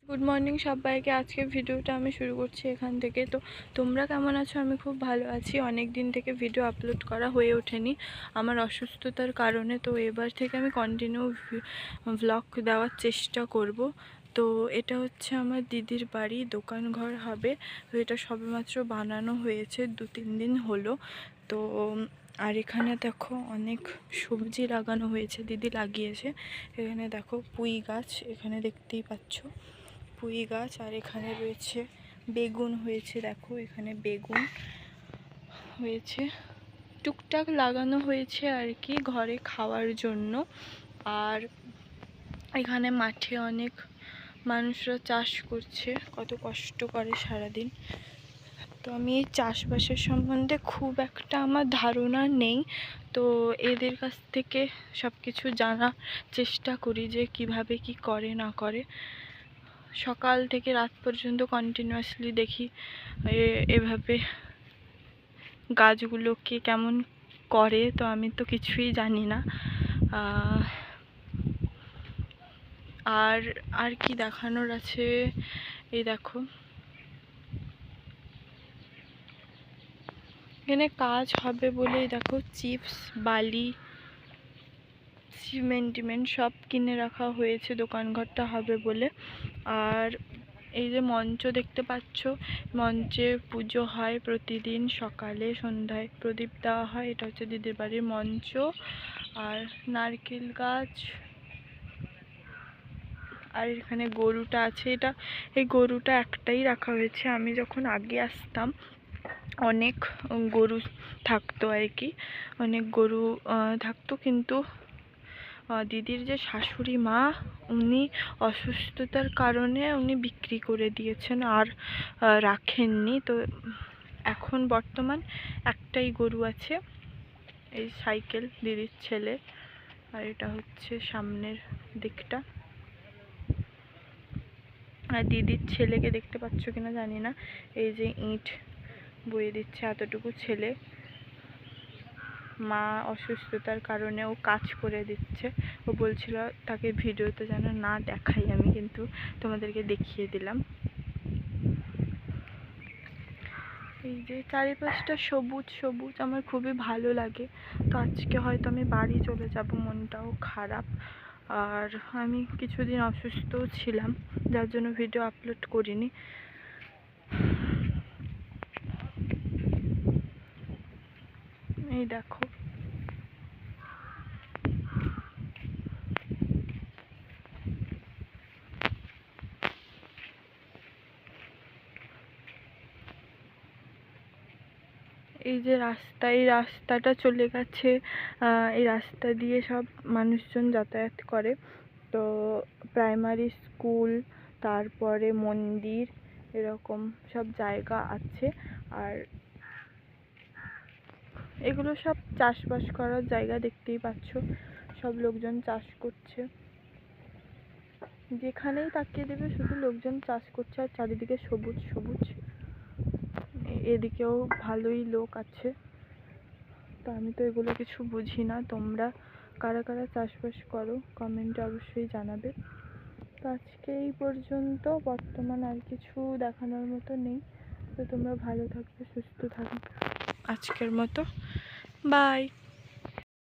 Good morning সবাইকে। আজকে ভিডিওটা আমি শুরু করছি এখান থেকে। তো তোমরা কেমন আছো? আমি খুব ভালো আছি। অনেক দিন থেকে ভিডিও আপলোড করা হয়ে ওঠেনি আমার অসুস্থতার কারণে। তো এবার থেকে আমি কন্টিনিউ ভ্লগ দেওয়ার চেষ্টা করব। তো এটা হচ্ছে আমার দিদির বাড়ি, দোকান ঘর হবে। তো এটা সবেমাত্র বানানো হয়েছে, 2-3 দিন হলো। তো আর এখানে দেখো অনেক সবজি লাগানো হয়েছে, দিদি লাগিয়েছে। এখানে দেখো পুঁই গাছ, এখানে দেখতেই পাচ্ছ পুঁই গাছ। আর এখানে রয়েছে বেগুন হয়েছে, দেখো এখানে বেগুন হয়েছে। টুকটাক লাগানো হয়েছে আর কি, ঘরে খাওয়ার জন্য। আর এখানে মাঠে অনেক মানুষরা চাষ করছে, কত কষ্ট করে সারাদিন। তো আমি এই চাষবাসের সম্বন্ধে খুব একটা আমার ধারণা নেই। তো এদের কাছ থেকে সব কিছু জানার চেষ্টা করি যে কিভাবে কি করে না করে। সকাল থেকে রাত পর্যন্ত কন্টিনিউয়াসলি দেখি এভাবে গাছগুলোকে কেমন করে। তো আমি তো কিছুই জানি না। আর আর কি দেখানোর আছে, এই দেখো এখানে কাজ হবে বলে দেখো চিপস, বালি, সিমেন্ট সব কিনে রাখা হয়েছে দোকানঘরটা হবে বলে। আর এই যে মঞ্চ দেখতে পাচ্ছ, মঞ্চে পুজো হয় প্রতিদিন সকালে সন্ধ্যায় প্রদীপ দেওয়া হয়। এটা হচ্ছে দিদির বাড়ির মঞ্চ। আর নারকেল গাছ, আর এখানে গরুটা আছে। এই গরুটা একটাই রাখা হয়েছে। আমি যখন আগে আসতাম অনেক গরু থাকতো আর কি, অনেক গরু থাকতো। কিন্তু দিদির যে শাশুড়ি মা, উনি অসুস্থতার কারণে উনি বিক্রি করে দিয়েছেন, আর রাখেননি। তো এখন বর্তমান একটাই গরু আছে। এই সাইকেল দিদির ছেলে। আর এটা হচ্ছে সামনের দিকটা। আর দিদির ছেলেকে দেখতে পাচ্ছ কিনা জানি না, এই যে ইট বয়ে দিচ্ছে এতটুকু ছেলে। মা অসুস্থতার কারণে ও কাজ করে দিচ্ছে। ও বলছিল তাকে ভিডিওতে যেন না দেখাই, আমি কিন্তু তোমাদেরকে দেখিয়ে দিলাম। এই যে চারিপাশটা সবুজ সবুজ, আমার খুবই ভালো লাগে। তো আজকে হয়তো আমি বাড়ি চলে যাব, মনটাও খারাপ। আর আমি কিছুদিন অসুস্থও ছিলাম, যার জন্য ভিডিও আপলোড করিনি। এই দেখো এই যে রাস্তা, এই রাস্তাটা চলে গেছে। এই রাস্তা দিয়ে সব মানুষজন যাতায়াত করে। তো প্রাইমারি স্কুল, তারপরে মন্দির, এরকম সব জায়গা আছে। আর এগুলো সব চাষবাস করার জায়গা, দেখতেই পাচ্ছ সব লোকজন চাষ করছে। যেখানেই তাকিয়ে দেবে শুধু লোকজন চাষ করছে, আর চারিদিকে সবুজ সবুজ। এদিকেও ভালোই লোক আছে। তো আমি তো এগুলো কিছু বুঝি না। তোমরা কারা কারা চাষবাস করো কমেন্টে অবশ্যই জানাবে। তো আজকে এই পর্যন্ত, বর্তমান আর কিছু দেখানোর মতো নেই। তো তোমরা ভালো থাকবে, সুস্থ থাকবে। আজকের মতো বাই।